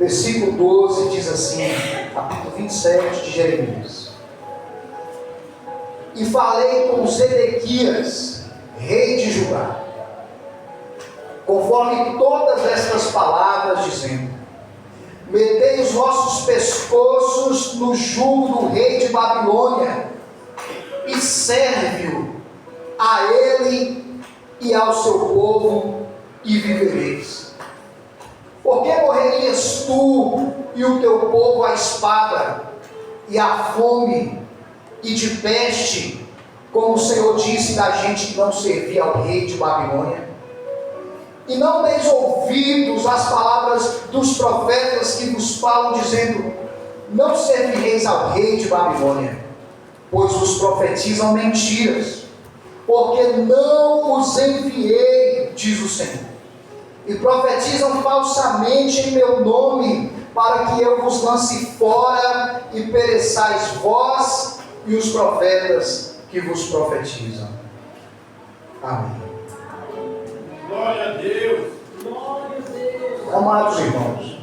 versículo 12 diz assim, capítulo 27 de Jeremias: E falei com Zedequias, rei de Judá, conforme todas estas palavras, dizendo: Metei os vossos pescoços no jugo do rei de Babilônia, e serve-o a ele e ao seu povo, e vivereis. Porque morrerias tu e o teu povo à espada, e à fome, e de peste, como o Senhor disse da gente que não servia ao rei de Babilônia? E não deis ouvidos às palavras dos profetas que vos falam, dizendo: Não servireis ao rei de Babilônia, pois vos profetizam mentiras, porque não os enviei, diz o Senhor, e profetizam falsamente em meu nome, para que eu vos lance fora e pereçais vós e os profetas que vos profetizam. Amém. Glória a Deus. Glória a Deus. Amados irmãos,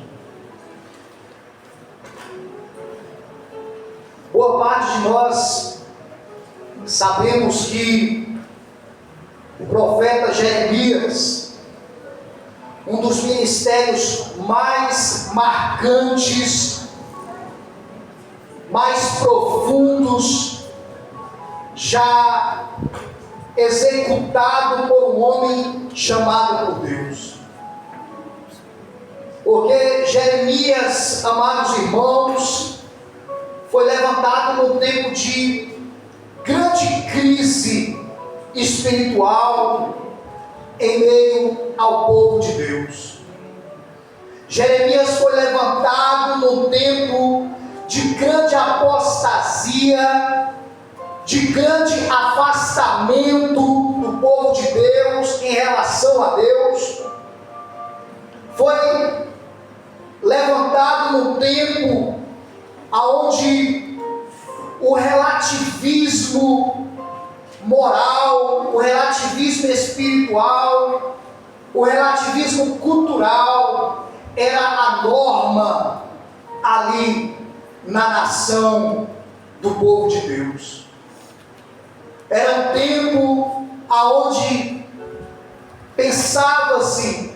boa parte de nós sabemos que o profeta Jeremias, um dos ministérios mais marcantes, mais profundos, já executado por um homem chamado por Deus. Porque Jeremias, amados irmãos, foi levantado num tempo de grande crise espiritual em meio ao povo de Deus. Jeremias foi levantado num tempo de grande apostasia, de grande afastamento do povo de Deus em relação a Deus. Foi levantado num tempo onde o relativismo moral, o relativismo espiritual, o relativismo cultural era a norma ali na nação do povo de Deus. Era um tempo onde pensava-se,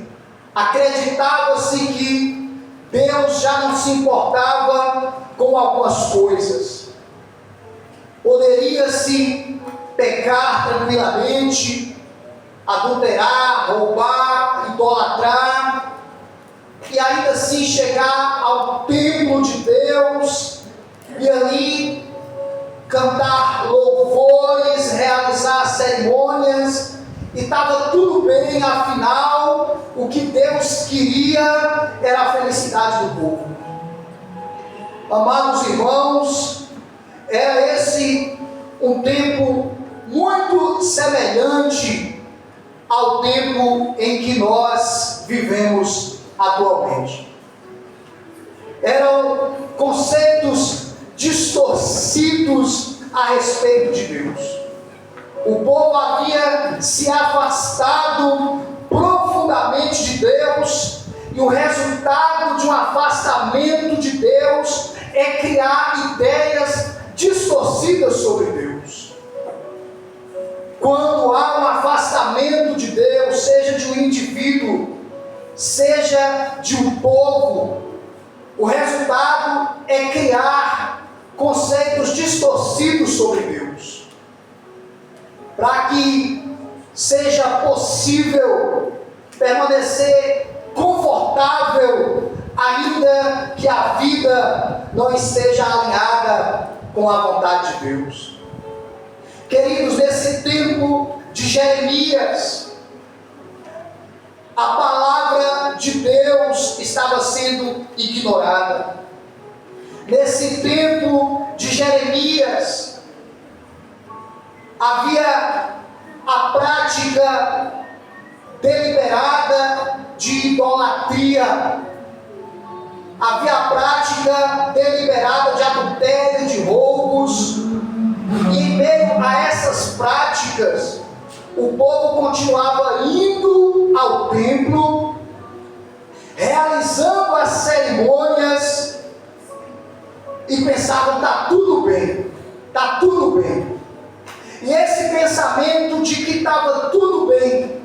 acreditava-se que Deus já não se importava com algumas coisas. Poderia-se pecar tranquilamente, adulterar, roubar, idolatrar, e ainda assim chegar ao templo de Deus e ali cantar louvores, realizar cerimônias, e estava tudo bem. Afinal, o que Deus queria era a felicidade do povo. Amados irmãos, era esse um tempo muito semelhante ao tempo em que nós vivemos atualmente. Eram conceitos distorcidos a respeito de Deus. O povo havia se afastado profundamente de Deus, e o resultado de um afastamento de Deus é criar ideias distorcidas sobre Deus. Quando há um afastamento de Deus, seja de um indivíduo, seja de um povo, o resultado é criar conceitos distorcidos sobre Deus, para que seja possível permanecer confortável, ainda que a vida não esteja alinhada com a vontade de Deus. Queridos, nesse tempo de Jeremias, a palavra de Deus estava sendo ignorada. Nesse tempo de Jeremias, havia a prática deliberada de idolatria, havia a prática deliberada de adultério, de roubos, e em meio a essas práticas, o povo continuava indo ao templo, realizando as cerimônias cerimônias e pensavam: está tudo bem, está tudo bem. E esse pensamento de que estava tudo bem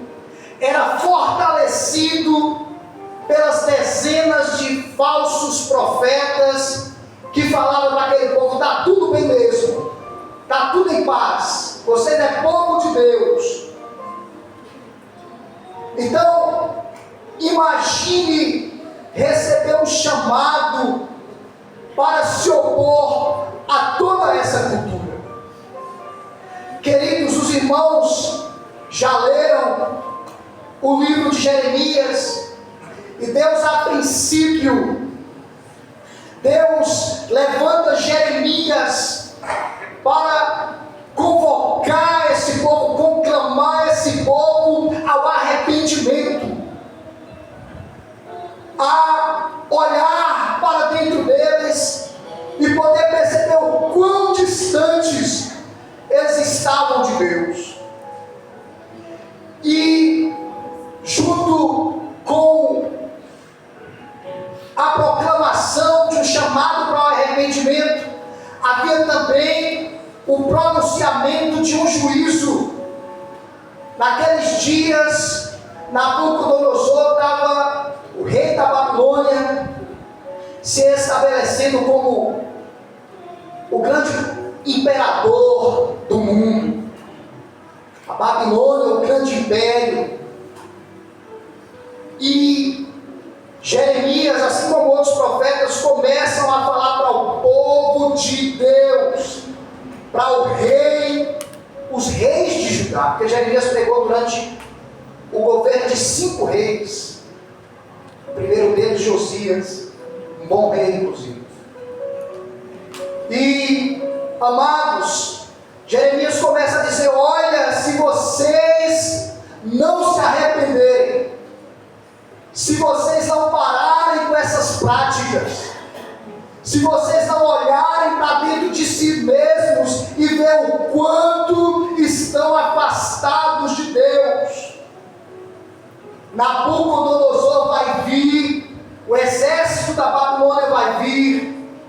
era fortalecido pelas dezenas de falsos profetas que falavam para aquele povo: está tudo bem mesmo, está tudo em paz, você não é povo de Deus. Então, imagine receber um chamado para se opor a toda essa cultura. Queridos, os irmãos já leram o livro de Jeremias, e Deus, a princípio, Deus levanta Jeremias para convocar esse povo, conclamar esse povo ao arrependimento, a olhar para dentro deles e poder perceber o quão distantes eles estavam de Deus. E junto com a proclamação de um chamado para o arrependimento, havia também o pronunciamento de um juízo. Naqueles dias, Nabucodonosor estava, o rei da Babilônia, se estabelecendo como o grande imperador do mundo. A Babilônia, o grande império. E Jeremias, assim como outros profetas, começam a falar para o povo de Deus, para o rei, os reis de Judá, porque Jeremias pregou durante o governo de 5 reis. O primeiro deles, Josias, um bom rei, inclusive. E, amados, Jeremias começa a dizer: olha, se vocês não se arrependerem, se vocês não pararem com essas práticas, se vocês não olharem para dentro de si mesmos e ver o quanto estão afastados de Deus, Nabucodonosor vai vir, o exército da Babilônia vai vir,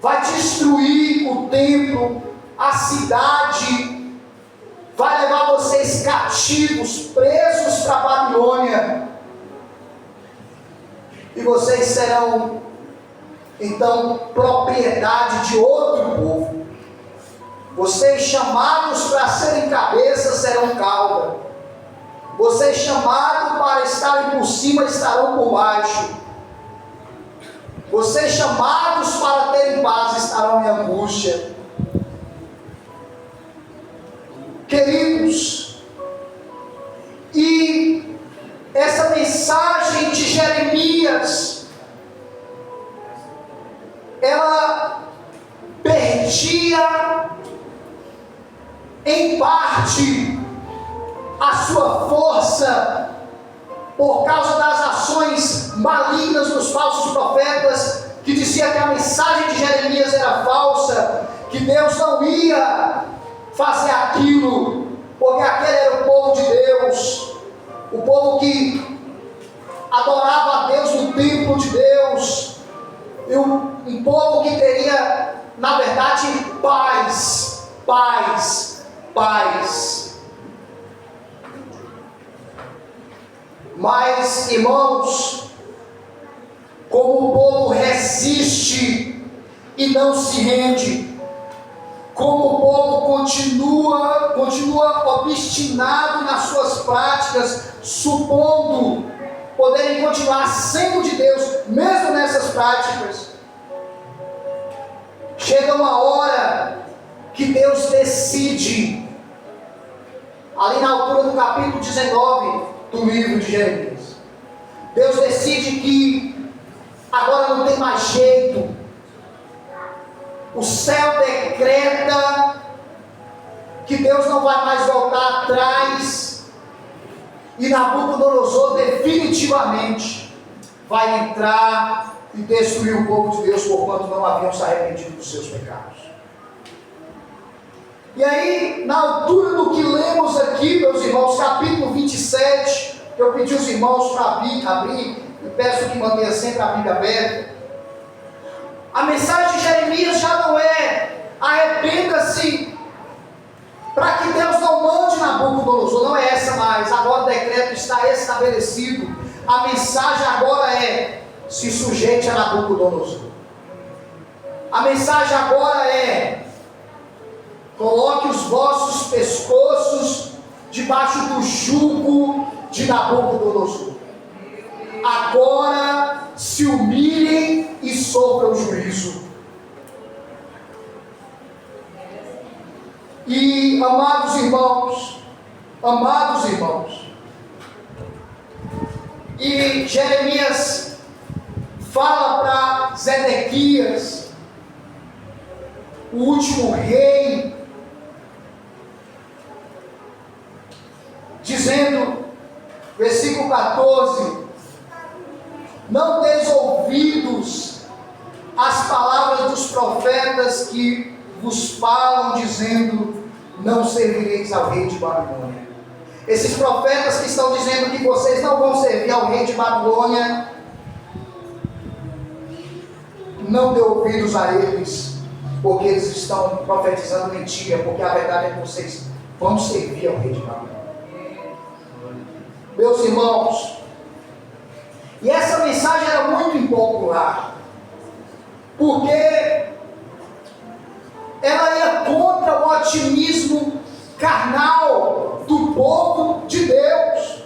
vai destruir o templo, a cidade, vai levar vocês cativos, presos para a Babilônia, e vocês serão então propriedade de outro povo. Vocês chamados para serem cabeça serão cauda. Vocês chamados para estarem por cima estarão por baixo. Vocês chamados para terem paz estarão em angústia. Queridos, e essa mensagem de Jeremias, ela perdia em parte a sua força por causa das ações malignas dos falsos profetas, que dizia que a mensagem de Jeremias era falsa, que Deus não ia fazer aquilo, porque aquele era o povo de Deus, o povo que adorava a Deus no templo de Deus, e um povo que teria, na verdade, paz. Mas, irmãos, como o povo resiste e não se rende, como o povo continua obstinado nas suas práticas, supondo poderem continuar sendo de Deus, mesmo nessas práticas, chega uma hora que Deus decide, ali na altura do capítulo 19 do livro de Jeremias, Deus decide que agora não tem mais jeito. O céu decreta que Deus não vai mais voltar atrás, e Nabucodonosor definitivamente vai entrar e destruir o povo de Deus, porquanto não haviam se arrependido dos seus pecados. E aí, na altura do que lemos aqui, meus irmãos, capítulo 27, Eu pedi os irmãos para abrir e peço que mantenha sempre a Bíblia aberta. A mensagem de Jeremias já não é arrependa-se para que Deus não mande Nabucodonosor, não é essa mais. Agora o decreto está estabelecido. A mensagem agora é: se sujeite a Nabucodonosor. A mensagem agora é: coloque os vossos pescoços debaixo do jugo de Nabucodonosor. Agora se humilhem e sofram juízo. E amados irmãos, e Jeremias fala para Zedequias, o último rei, dizendo, versículo 14: não deis ouvidos às palavras dos profetas que vos falam, dizendo, não servireis ao rei de Babilônia. Esses profetas que estão dizendo que vocês não vão servir ao rei de Babilônia, não dê ouvidos a eles, porque eles estão profetizando mentira, porque a verdade é que vocês vão servir ao rei de Babilônia. Meus irmãos, e essa mensagem era muito impopular, porque ela ia contra o otimismo carnal do povo de Deus.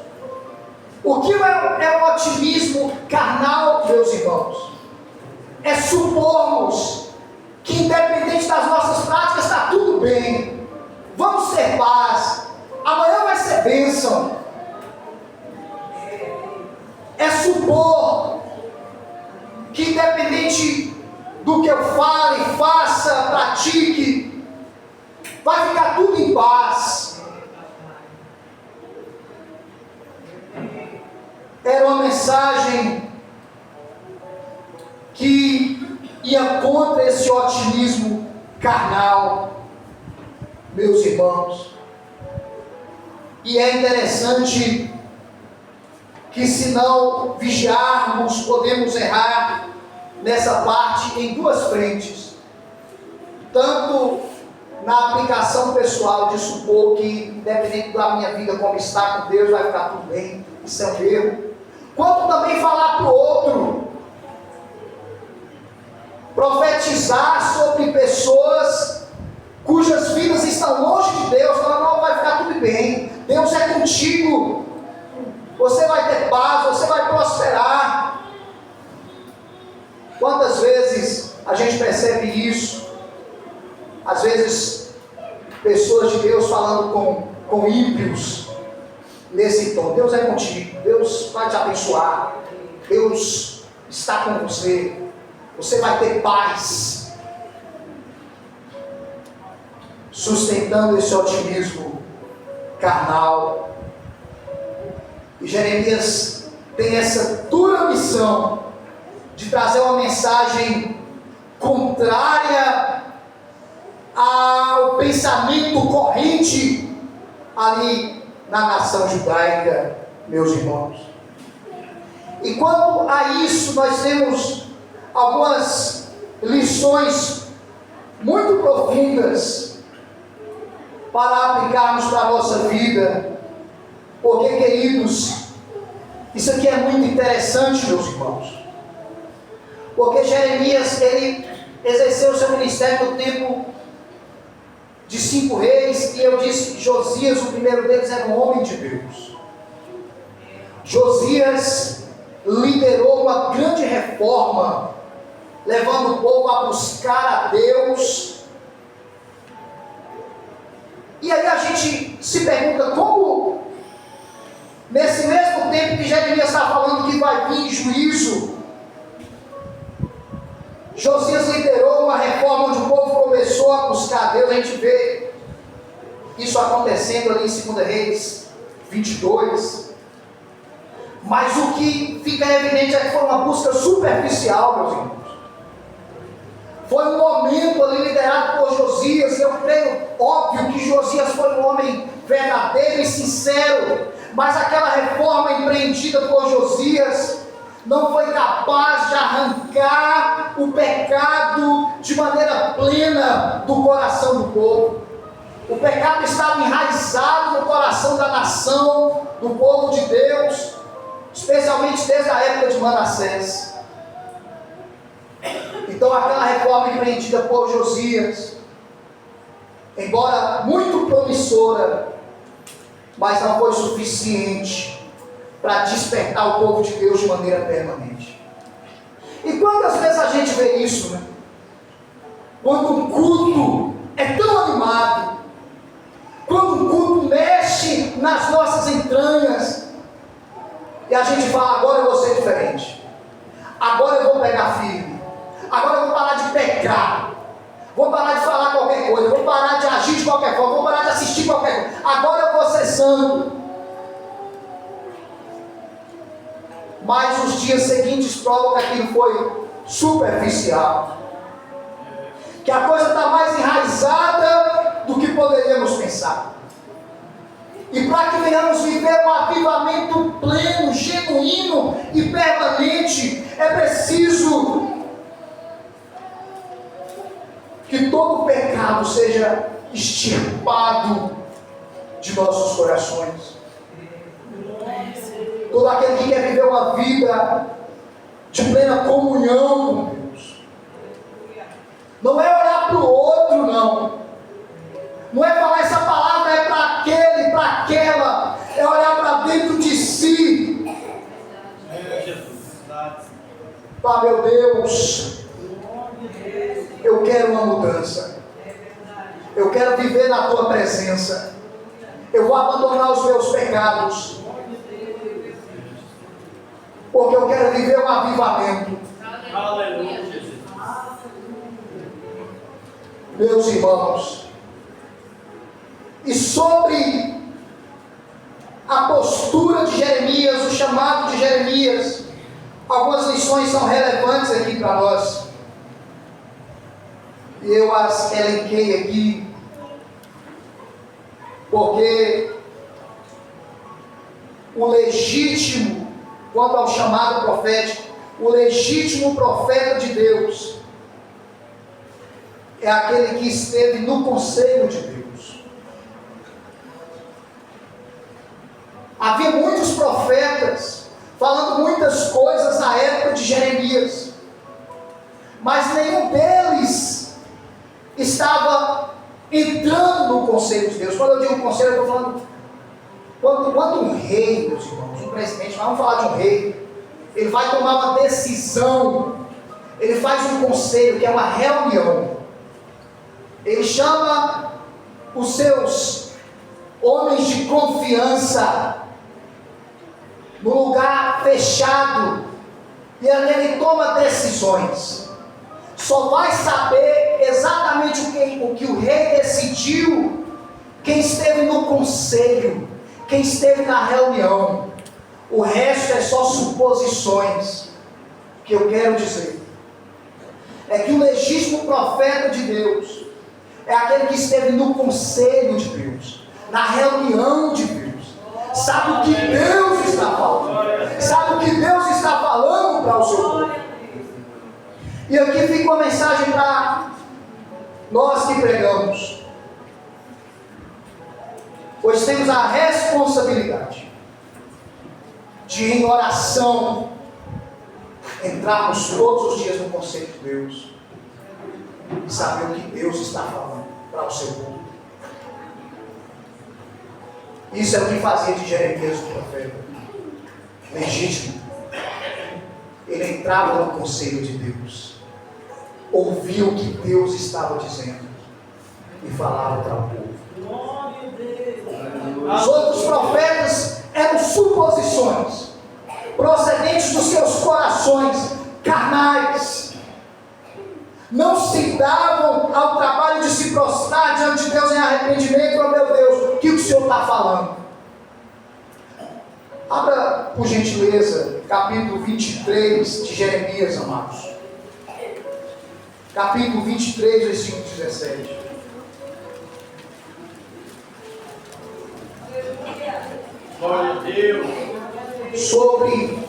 O que é o otimismo carnal, meus irmãos? É supormos que, independente das nossas práticas, está tudo bem, vamos ter paz, amanhã vai ser bênção. É supor que, independente do que eu fale, faça, pratique, vai ficar tudo em paz. Era uma mensagem que ia contra esse otimismo carnal, meus irmãos. E é interessante que, se não vigiarmos, podemos errar nessa parte em duas frentes. Tanto na aplicação pessoal de supor que, independente da minha vida como está com Deus, vai ficar tudo bem, isso é um erro. Quanto também falar para o outro, profetizar sobre pessoas cujas vidas estão longe de Deus, falar, não, vai ficar tudo bem, Deus é contigo, você vai ter paz, você vai prosperar. Quantas vezes a gente percebe isso? Às vezes, pessoas de Deus falando com ímpios, nesse tom: Deus é contigo, Deus vai te abençoar, Deus está com você, você vai ter paz. Sustentando esse otimismo carnal. E Jeremias tem essa dura missão de trazer uma mensagem contrária ao pensamento corrente ali na nação judaica, meus irmãos. E quanto a isso, nós temos algumas lições muito profundas para aplicarmos para a nossa vida, porque, queridos, isso aqui é muito interessante, meus irmãos, porque Jeremias, ele exerceu seu ministério no tempo de 5 reis, e eu disse que Josias, o primeiro deles, era um homem de Deus. Josias liderou uma grande reforma, levando o povo a buscar a Deus. E aí a gente se pergunta como, nesse mesmo tempo que Jeremias está falando que vai vir juízo, Josias liderou uma reforma onde o povo começou a buscar a Deus. A gente vê isso acontecendo ali em 2 Reis 22. Mas o que fica evidente é que foi uma busca superficial, meus irmãos. Foi um momento ali liderado por Josias. Eu creio, óbvio, que Josias foi um homem verdadeiro e sincero, Mas aquela reforma empreendida por Josias não foi capaz de arrancar o pecado de maneira plena do coração do povo. O pecado estava enraizado no coração da nação, do povo de Deus, especialmente desde a época de Manassés. Então aquela reforma empreendida por Josias, embora muito promissora, mas não foi suficiente para despertar o povo de Deus de maneira permanente. E quantas vezes a gente vê isso, né? Quando um culto é tão animado, quando um culto mexe nas nossas entranhas, e a gente fala, agora eu vou ser diferente, agora eu vou pegar firme, agora eu vou parar de pecar, vou parar de falar qualquer coisa, vou parar de agir de qualquer forma, vou parar de assistir qualquer coisa, agora eu vou ser santo. Mas os dias seguintes provam que aquilo foi superficial, que a coisa está mais enraizada do que poderíamos pensar. E para que venhamos viver um avivamento pleno, genuíno e permanente, é preciso que todo pecado seja extirpado de nossos corações. Todo aquele que quer viver uma vida de plena comunhão com Deus, não é olhar para o outro, não é falar essa palavra é para aquele, para aquela, é olhar para dentro de si. Ah, meu Deus, eu quero uma mudança, eu quero viver na tua presença, eu vou abandonar os meus pecados, porque eu quero viver um avivamento. Aleluia. Meus irmãos, e sobre a postura de Jeremias, o chamado de Jeremias, algumas lições são relevantes aqui para nós, e eu as elenquei aqui, porque o legítimo, quanto ao chamado profético, o legítimo profeta de Deus é aquele que esteve no conselho de Deus. Havia muitos profetas falando muitas coisas na época de Jeremias, mas nenhum deles estava entrando no conselho de Deus. Quando eu digo conselho, eu estou falando quando um rei, meus irmãos, um presidente, vamos falar de um rei, ele vai tomar uma decisão, ele faz um conselho, que é uma reunião, ele chama os seus homens de confiança no lugar fechado, e ali ele toma decisões. Só vai saber exatamente o que o rei decidiu quem esteve no conselho, quem esteve na reunião. O resto é só suposições. O que eu quero dizer é que o legítimo profeta de Deus é aquele que esteve no conselho de Deus, na reunião de Deus, sabe o que Deus está falando, sabe o que Deus está falando para o seu povo. E aqui fica uma mensagem para nós que pregamos, pois temos a responsabilidade de, em oração, entrarmos todos os dias no conselho de Deus e saber o que Deus está falando para o seu povo. Isso é o que fazia de Jeremias o profeta legítimo. Ele entrava no conselho de Deus, ouvia o que Deus estava dizendo e falava para o povo. Os outros profetas eram suposições procedentes dos seus corações carnais, não se davam ao trabalho de se prostrar diante de Deus em arrependimento. Oh meu Deus, o que o Senhor está falando? Abra por gentileza capítulo 23 de Jeremias, amados. Capítulo 23, versículo 17. Glória a Deus. Sobre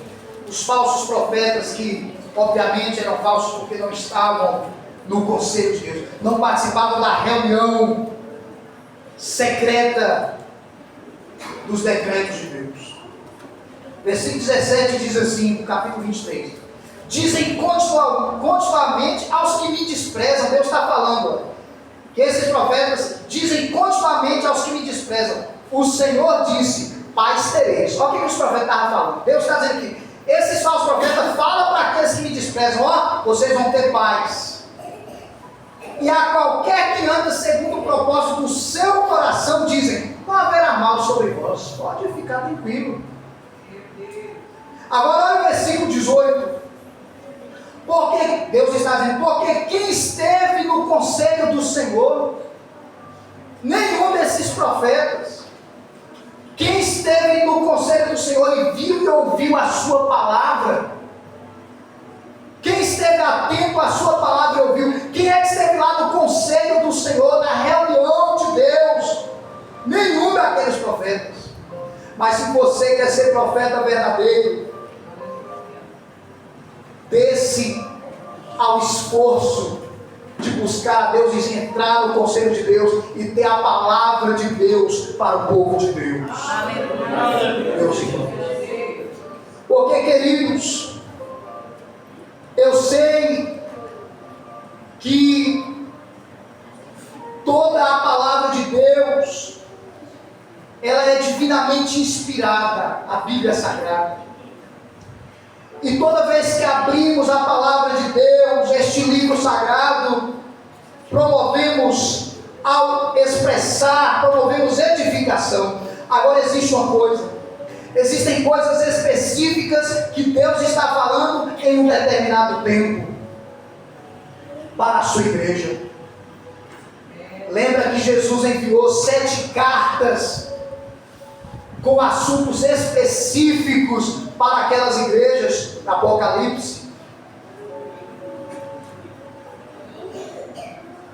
os falsos profetas que, obviamente, eram falsos porque não estavam no conselho de Deus, não participavam da reunião secreta dos decretos de Deus. Versículo 17 diz assim, no capítulo 23: dizem continuamente aos que me desprezam. Deus está falando, que esses profetas dizem continuamente aos que me desprezam: o Senhor disse, paz tereis. Olha o que os profetas estavam falando. Deus está dizendo aqui, esses falsos profetas falam para aqueles que me desprezam: ó, vocês vão ter paz. E a qualquer que anda segundo o propósito do seu coração, dizem, não haverá mal sobre vós, pode ficar tranquilo. Agora olha o versículo 18. Porque Deus está dizendo, porque quem esteve no conselho do Senhor, nenhum desses profetas, quem esteve no conselho do Senhor e viu e ouviu a sua palavra, quem esteve atento à sua palavra e ouviu, quem é que esteve lá no conselho do Senhor, na reunião de Deus? Nenhum daqueles profetas. Mas se você quer ser profeta verdadeiro, desse ao esforço de buscar a Deus e de entrar no conselho de Deus e ter a palavra de Deus para o povo de Deus. Meus irmãos. Porque, queridos, eu sei que toda a palavra de Deus, ela é divinamente inspirada, a Bíblia Sagrada. E toda vez que abrimos a palavra de Deus, este livro sagrado, promovemos ao expressar, promovemos edificação. Agora existe uma coisa, existem coisas específicas que Deus está falando em um determinado tempo para a sua igreja. Lembra que Jesus enviou 7 cartas com assuntos específicos para aquelas igrejas, Apocalipse.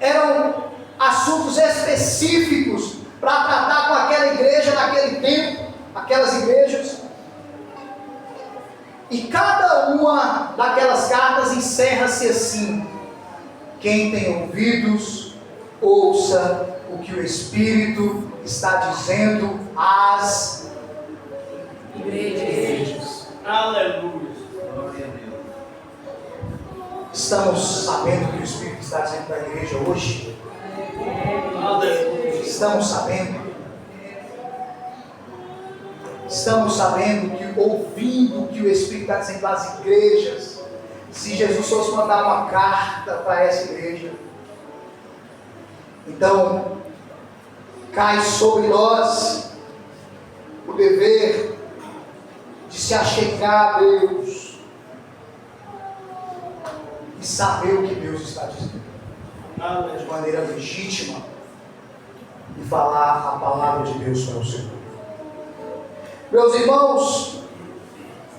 Eram assuntos específicos para tratar com aquela igreja naquele tempo, aquelas igrejas. E cada uma daquelas cartas encerra-se assim: quem tem ouvidos, ouça o que o Espírito está dizendo às igrejas. Aleluia. Estamos sabendo o que o Espírito está dizendo para a igreja hoje? Aleluia. Estamos sabendo? Estamos sabendo que, ouvindo o que o Espírito está dizendo às igrejas, se Jesus fosse mandar uma carta para essa igreja, então cai sobre nós o dever de se achegar a Deus e saber o que Deus está dizendo de maneira legítima e falar a palavra de Deus para o seu povo. Meus irmãos,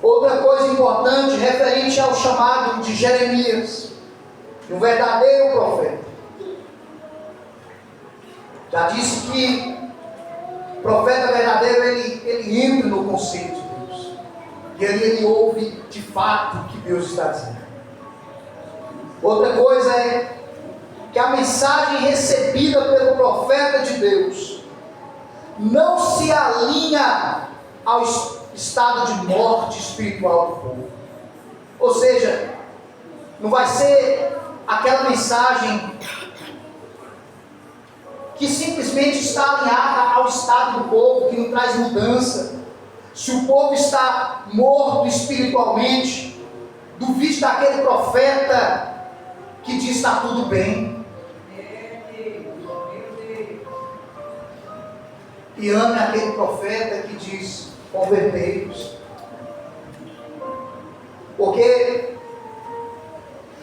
outra coisa importante referente ao chamado de Jeremias, um verdadeiro profeta. Já disse que o profeta verdadeiro, ele entra no conceito de Deus. E ele ouve de fato o que Deus está dizendo. Outra coisa é que a mensagem recebida pelo profeta de Deus não se alinha ao estado de morte espiritual do povo. Ou seja, não vai ser aquela mensagem que simplesmente está alinhada ao estado do povo, que não traz mudança. Se o povo está morto espiritualmente, duvide daquele profeta que diz está tudo bem. E ame aquele profeta que diz convertei-vos. Porque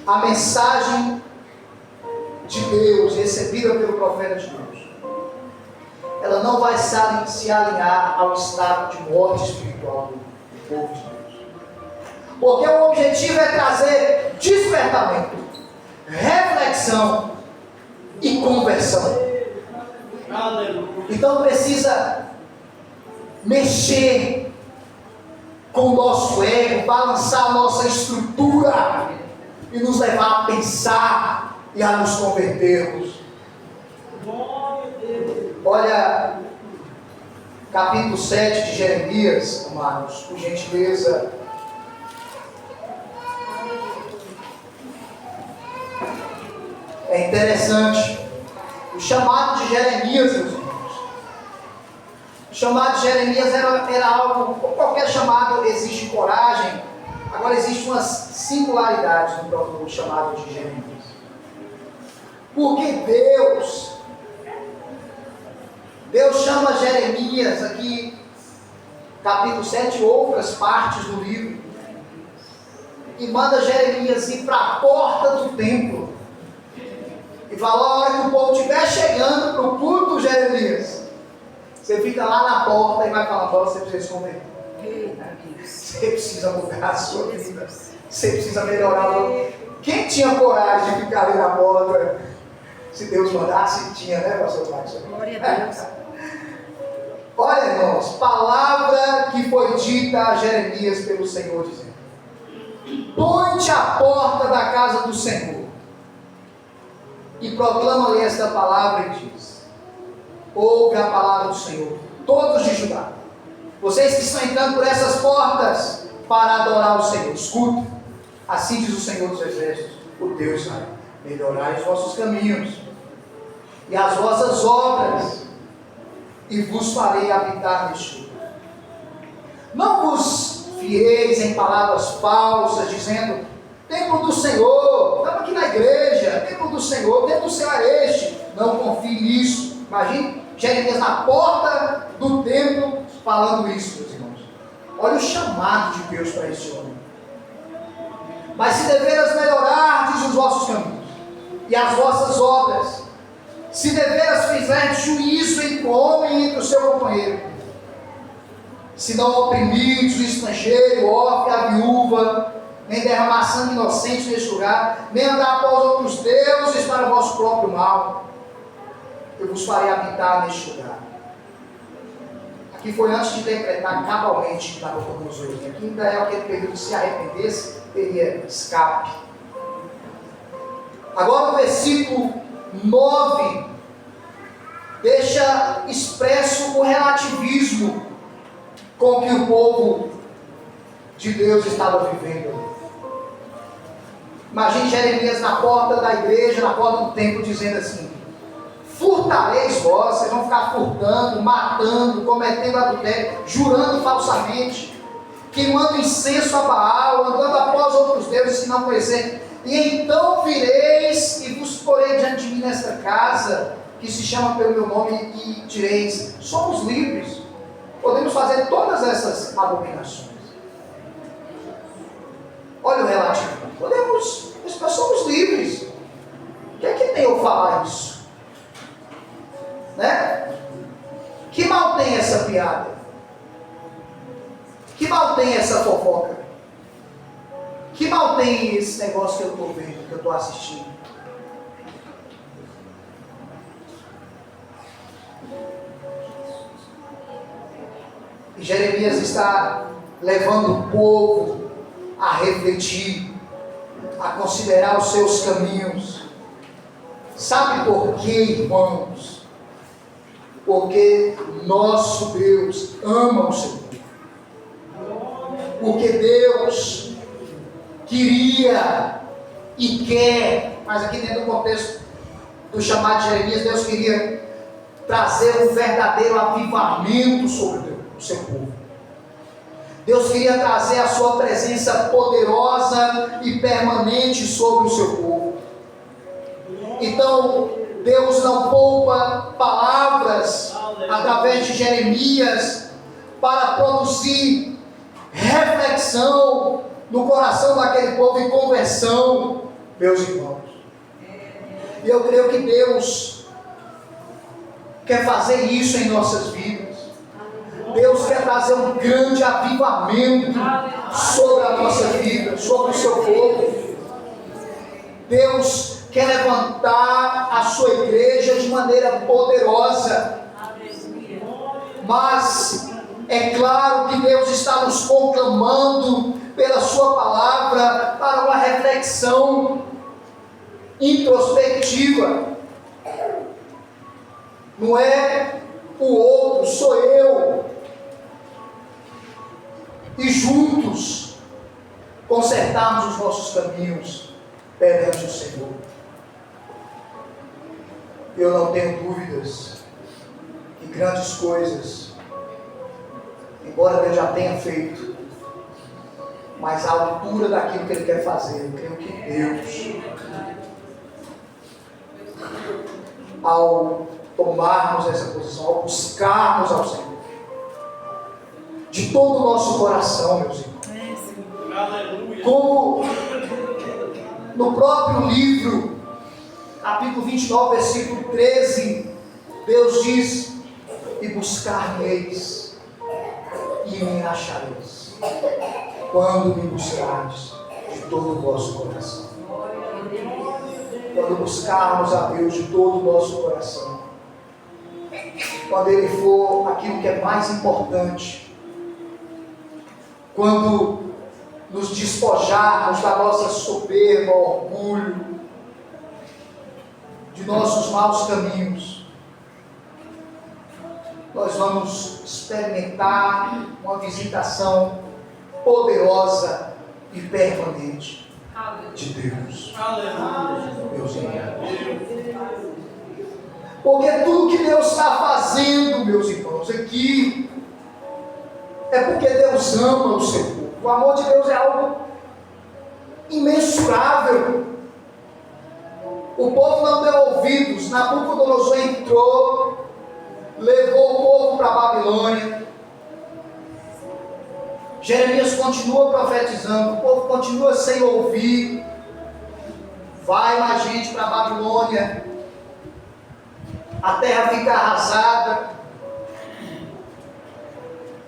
a mensagem de Deus recebida pelo profeta de Deus, ela não vai se alinhar ao estado de morte espiritual do povo de Deus. Porque o objetivo é trazer despertamento, reflexão e conversão. Aleluia. Então precisa mexer com o nosso ego, balançar a nossa estrutura e nos levar a pensar e a nos convertermos. Olha, capítulo 7 de Jeremias, amados, por gentileza. É interessante o chamado de Jeremias, meus irmãos. O chamado de Jeremias era algo, qualquer chamado exige coragem. Agora existe umas singularidades no próprio chamado de Jeremias. Porque Deus chama Jeremias aqui, capítulo 7, outras partes do livro, e manda Jeremias ir para a porta do templo. E fala: a hora que o povo estiver chegando para o culto, Jeremias, você fica lá na porta e vai falar: você precisa se converter. Você precisa mudar a sua vida. Você precisa melhorar. Quem tinha coragem de ficar ali na porta? Se Deus mandasse, tinha, né, pastor Márcio? Glória a Deus. Olha, irmãos, palavra que foi dita a Jeremias pelo Senhor, dizendo: põe-te à porta da casa do Senhor e proclama-lhe esta palavra e diz: ouve a palavra do Senhor, todos de Judá, vocês que estão entrando por essas portas para adorar o Senhor, escuta, assim diz o Senhor dos Exércitos, o Deus de Israel: melhorai os vossos caminhos e as vossas obras, e vos farei habitar neste lugar. Não vos fieis em palavras falsas, dizendo: templo do Senhor, estamos aqui na igreja, templo do Senhor é este. Não confie nisso. Imagine Jeremias na porta do templo falando isso, meus irmãos. Olha o chamado de Deus para este homem. Mas se deveras melhorar, diz, os vossos caminhos e as vossas obras, se deveras fizer juízo entre o homem e entre o seu companheiro, se não oprimirdes o estrangeiro, o órfão e a viúva, nem derramar sangue inocente neste lugar, nem andar após outros deuses para o vosso próprio mal, eu vos farei habitar neste lugar. Aqui foi antes de decretar cabalmente Nabucodonosor. Aqui ainda é aquele período de se arrependesse, teria escape. Agora o versículo 9 deixa expresso o relativismo com que o povo de Deus estava vivendo. Imagine Jeremias na porta da igreja, na porta do templo, dizendo assim: furtareis vós, vocês vão ficar furtando, matando, cometendo adultério, jurando falsamente, queimando incenso a Baal, andando após outros deuses que não conhecem. E então vireis e vos porei diante de mim nesta casa, que se chama pelo meu nome, e direis: somos livres, podemos fazer todas essas abominações. Olha o relativo. Nós somos livres. O que é que tem eu falar isso? Né? Que mal tem essa piada? Que mal tem essa fofoca? Que mal tem esse negócio que eu estou vendo, que eu estou assistindo? E Jeremias está levando o povo a refletir, a considerar os seus caminhos. Sabe por quê, irmãos? Porque nosso Deus ama o seu povo. Porque Deus queria e quer, mas aqui dentro do contexto do chamado de Jeremias, Deus queria trazer um verdadeiro avivamento sobre o seu povo. Deus queria trazer a sua presença poderosa e permanente sobre o seu povo. Então, Deus não poupa palavras através de Jeremias para produzir reflexão no coração daquele povo e conversão, meus irmãos. E eu creio que Deus quer fazer isso em nossas vidas. Deus quer trazer um grande avivamento sobre a nossa vida, sobre o seu povo. Deus quer levantar a sua igreja de maneira poderosa. Mas É claro que Deus está nos conclamando pela sua palavra para uma reflexão introspectiva. Não é o outro, sou eu. E juntos consertarmos os nossos caminhos perante o Senhor. Eu não tenho dúvidas que grandes coisas, embora Deus já tenha feito, mas à altura daquilo que Ele quer fazer, eu creio que Deus, ao tomarmos essa posição, ao buscarmos ao Senhor, de todo o nosso coração, meus irmãos, como no próprio livro, capítulo 29, versículo 13, Deus diz: e buscar-me-eis, e me achareis, quando me buscardes de todo o vosso coração. Quando buscarmos a Deus de todo o nosso coração, quando Ele for aquilo que é mais importante, quando nos despojarmos da nossa soberba, orgulho, de nossos maus caminhos, nós vamos experimentar uma visitação poderosa e permanente de Deus. Meus irmãos. Porque tudo que Deus está fazendo, meus irmãos, aqui, é porque Deus ama o seu povo. O amor de Deus é algo imensurável. O povo não deu ouvidos. Nabucodonosor entrou, levou o povo para a Babilônia. Jeremias continua profetizando, o povo continua sem ouvir. Vai mais gente para a Babilônia, a terra fica arrasada,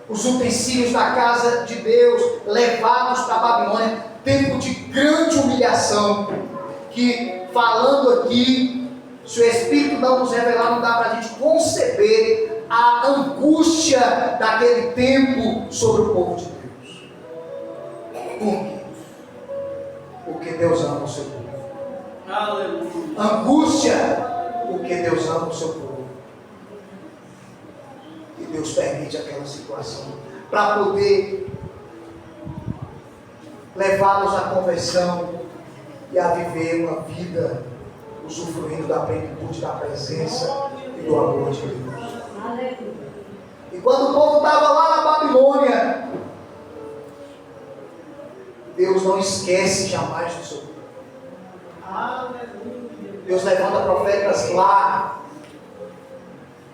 os utensílios da casa de Deus levados para a Babilônia. Tempo de grande humilhação, que falando aqui, se o Espírito não nos revelar, não dá para a gente conceber a angústia daquele tempo sobre o povo de Deus. Por quê? Porque Deus ama o seu povo. Aleluia. Angústia, porque Deus ama o seu povo. E Deus permite aquela situação para poder levá-los à conversão e a viver uma vida usufruindo da plenitude da presença e do amor de Deus. E quando o povo estava lá na Babilônia, Deus não esquece jamais do seu povo. Deus levanta profetas lá.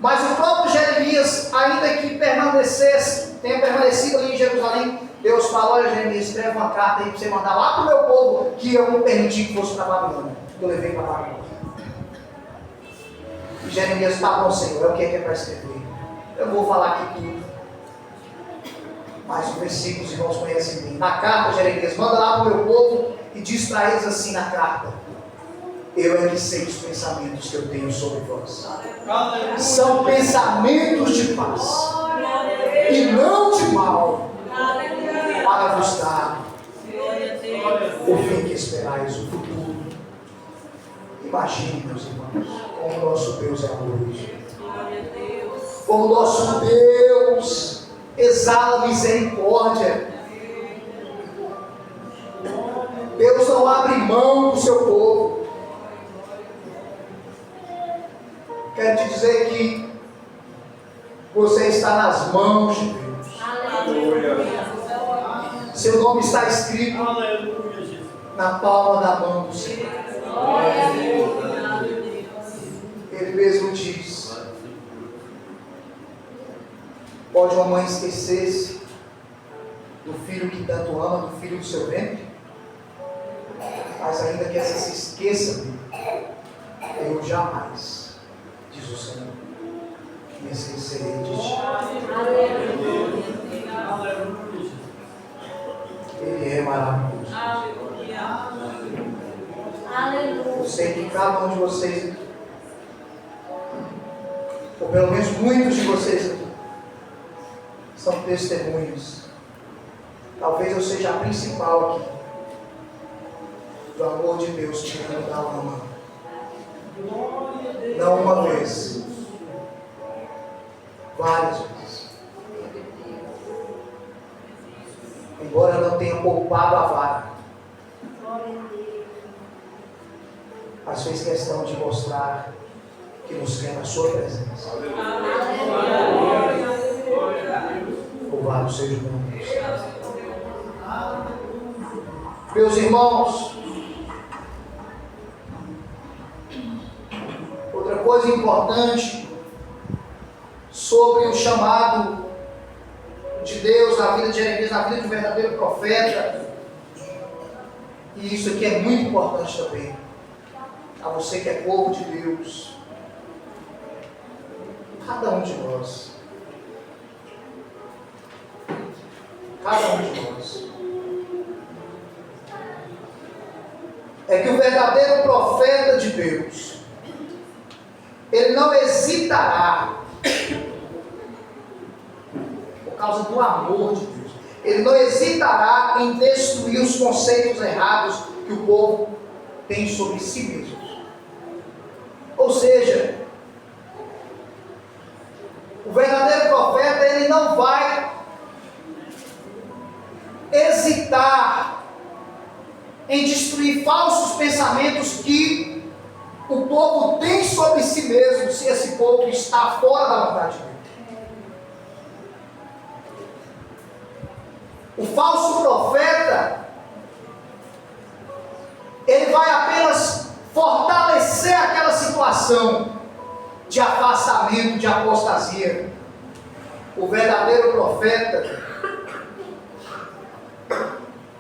Mas o próprio Jeremias, ainda que tenha permanecido ali em Jerusalém, Deus falou: olha, Jeremias, escreve uma carta aí para você mandar lá para o meu povo, que eu não permiti que fosse para a Babilônia. Eu levei para a Babilônia. E Jeremias: está bom, Senhor, é o que é para escrever. Eu não vou falar aqui tudo, mas o versículo os irmãos conhecem bem. Na carta, Jeremias manda lá para o meu povo e diz para eles assim na carta: eu é que sei os pensamentos que eu tenho sobre vós. São pensamentos de paz e não de mal, para vos dar o fim que esperais, o futuro. Imagine, meus irmãos, como o nosso Deus é hoje. Como o nosso Deus exala misericórdia. Deus não abre mão do seu povo. Quero te dizer que você está nas mãos de Deus. Seu nome está escrito na palma da mão do Senhor. Ele mesmo diz: pode uma mãe esquecer-se do filho que tanto ama, do filho do seu ventre? Mas ainda que essa se esqueça dele, eu jamais, diz o Senhor, me esquecerei de ti. Ele é maravilhoso. Eu sei que cada um de vocês, ou pelo menos muitos de vocês aqui, são testemunhas. Talvez eu seja a principal aqui, do amor de Deus tirando da lama. Não uma vez, várias vezes. Embora não tenha poupado a vara, mas fez questão de mostrar que nos quer na sua presença. Louvado seja o nome de Deus. Meus irmãos, outra coisa importante sobre o chamado de Deus na vida de Jeremias, na vida de um verdadeiro profeta, e isso aqui é muito importante também, a você que é povo de Deus, cada um de nós, é que o verdadeiro profeta de Deus, ele não hesitará, por causa do amor de Deus, ele não hesitará em destruir os conceitos errados que o povo tem sobre si mesmos. Ou seja, o verdadeiro profeta, ele não vai hesitar em destruir falsos pensamentos que o povo tem sobre si mesmo, se esse povo está fora da vontade de Deus. O falso profeta, ele vai apenas fortalecer aquela situação de afastamento, de apostasia. O verdadeiro profeta,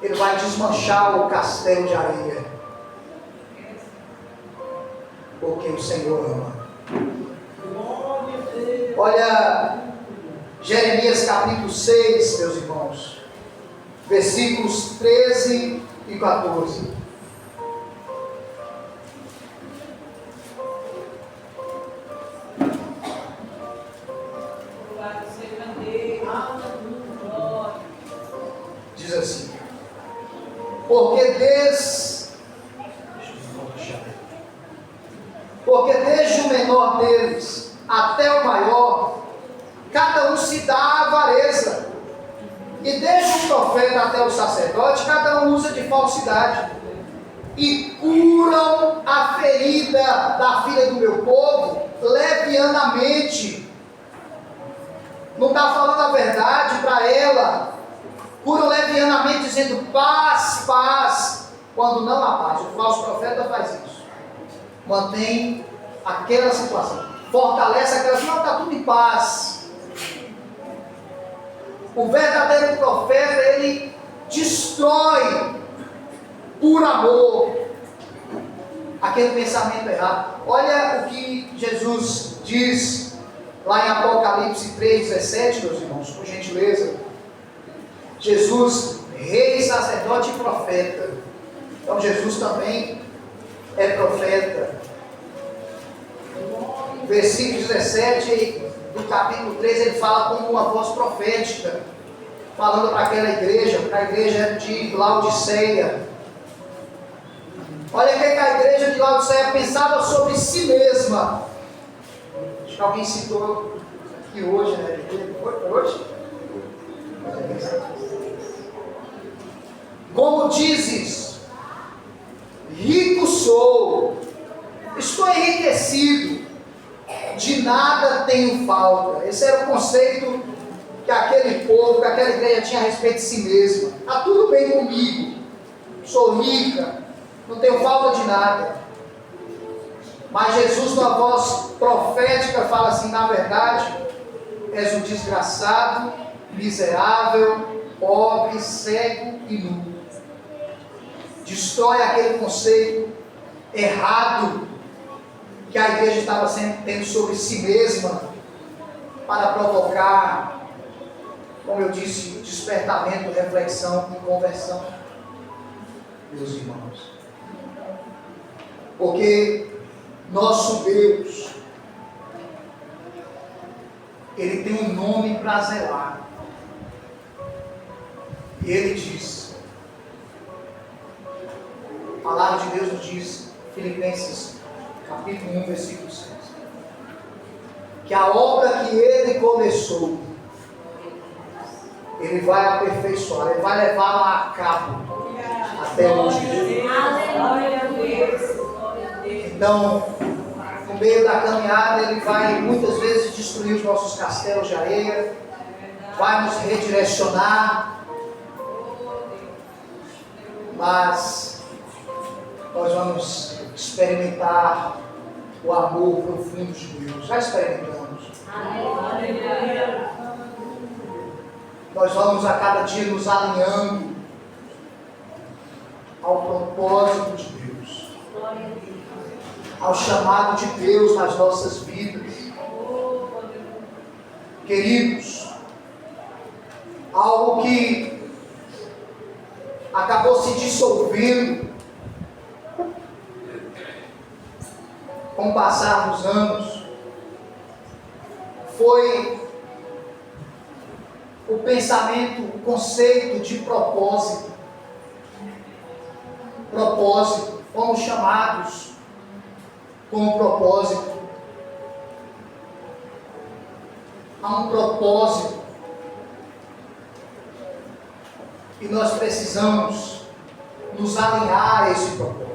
ele vai desmanchar o castelo de areia, porque o Senhor ama. Olha Jeremias capítulo 6, meus irmãos, versículos 13 e 14. Diz assim: porque desde o menor deles até o maior, cada um se dá à avareza, e desde o profeta até o sacerdote, cada um usa de falsidade, e curam a ferida da filha do meu povo levianamente. Não está falando a verdade para ela, curam levianamente, dizendo paz, paz, quando não há paz. O falso profeta faz isso, mantém aquela situação, fortalece aquela situação, não, está tudo em paz. O verdadeiro profeta, ele destrói por amor aquele pensamento errado. Olha o que Jesus diz lá em Apocalipse 3,17, meus irmãos, por gentileza. Jesus, rei, sacerdote e profeta. Então Jesus também é profeta. Versículo 17 do capítulo 3, ele fala com uma voz profética, falando para aquela igreja, para a igreja de Laodiceia. Olha o que a igreja de Laodiceia pensava sobre si mesma. Acho que alguém citou aqui hoje, né? Hoje? Como dizes, rico sou, estou enriquecido, de nada tenho falta. Esse era o conceito que aquele povo, que aquela igreja tinha a respeito de si mesma. Está tudo bem comigo, sou rica, não tenho falta de nada. Mas Jesus, numa voz profética, fala assim: na verdade, és um desgraçado, miserável, pobre, cego e nu. Destrói aquele conceito errado que a igreja estava sempre tendo sobre si mesma, para provocar, como eu disse, despertamento, reflexão e conversão, meus irmãos. Porque nosso Deus, Ele tem um nome para zelar. E ele diz, a palavra de Deus nos diz, Filipenses capítulo 1, versículo 6, que a obra que ele começou, ele vai aperfeiçoar, ele vai levá-la a cabo até o dia. Então, no meio da caminhada, ele vai muitas vezes destruir os nossos castelos de areia, vai nos redirecionar, mas nós vamos experimentar o amor profundo de Deus. Já experimentamos. Nós vamos a cada dia nos alinhando ao propósito de Deus, ao chamado de Deus nas nossas vidas. Queridos, algo que acabou se dissolvendo com o passar dos anos foi o pensamento, o conceito de propósito. Propósito, fomos chamados com um propósito. Há um propósito e nós precisamos nos alinhar a esse propósito.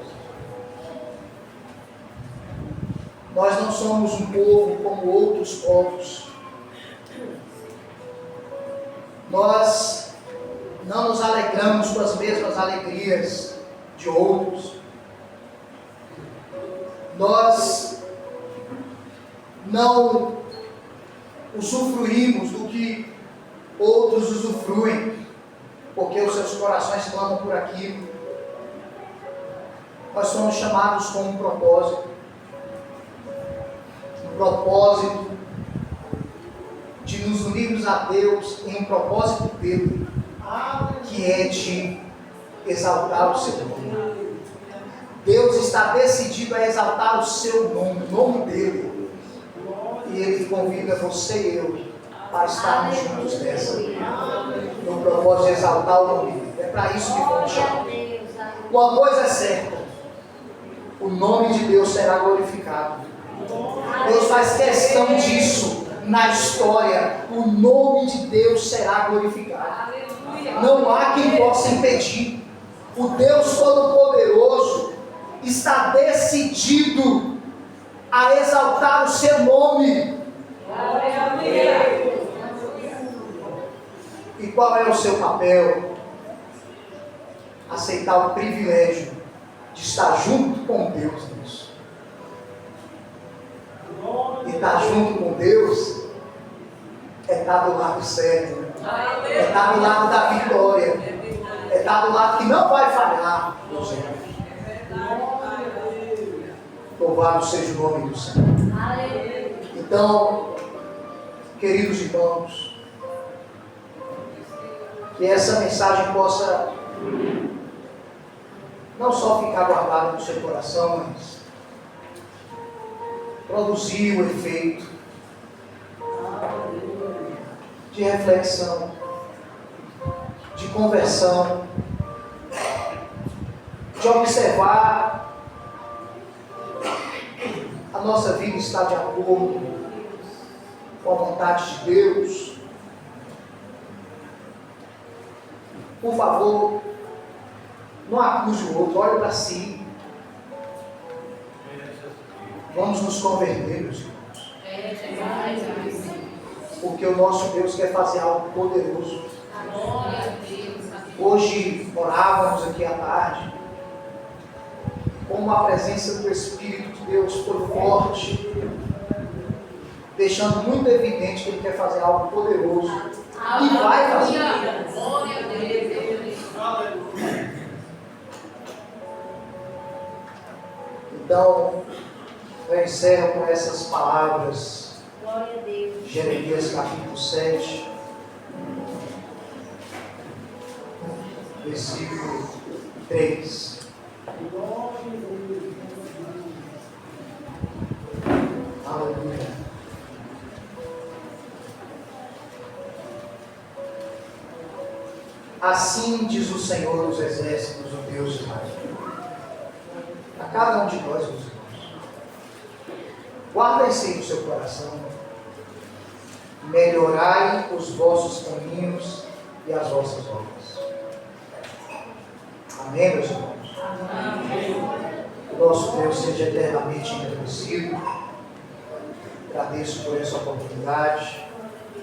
Nós não somos um povo como outros povos. Nós não nos alegramos com as mesmas alegrias de outros. Nós não usufruímos do que outros usufruem, porque os seus corações clamam por aquilo. Nós somos chamados com um propósito. Um propósito de nos unirmos a Deus em um propósito dele, que é de exaltar o seu nome. Deus está decidido a exaltar o seu nome, o nome dele, e ele convida você e eu para estarmos juntos nessa, no propósito de exaltar o nome dele. É para isso que vamos chamar. Uma coisa é certa: o nome de Deus será glorificado. Deus faz questão disso na história. O nome de Deus será glorificado. Não há quem possa impedir. O Deus Todo-Poderoso está decidido a exaltar o seu nome. E qual é o seu papel? Aceitar o privilégio de estar junto com Deus nisso. E estar junto com Deus é estar do lado certo, é estar do lado da vitória, é estar do lado que não vai falhar. Louvado seja o nome do Senhor. Então, queridos irmãos, que essa mensagem possa não só ficar guardada no seu coração, mas produzir o efeito de reflexão, de conversão, de observar a nossa vida está de acordo com a vontade de Deus. Por favor, não acuse o outro, olhe para si. Vamos nos converter, meus irmãos. Porque o nosso Deus quer fazer algo poderoso. Hoje orávamos aqui à tarde, como a presença do Espírito de Deus foi forte, deixando muito evidente que Ele quer fazer algo poderoso. E vai fazer. Então, eu encerro com essas palavras. Jeremias capítulo 7, versículo 3. Aleluia. Assim diz o Senhor dos Exércitos, o Deus de Israel. A cada um de nós, meus irmãos, guarda isso aí no seu coração. Melhorai os vossos caminhos e as vossas obras. Amém, meus irmãos? Amém. O nosso Deus seja eternamente agradecido. Agradeço por essa oportunidade.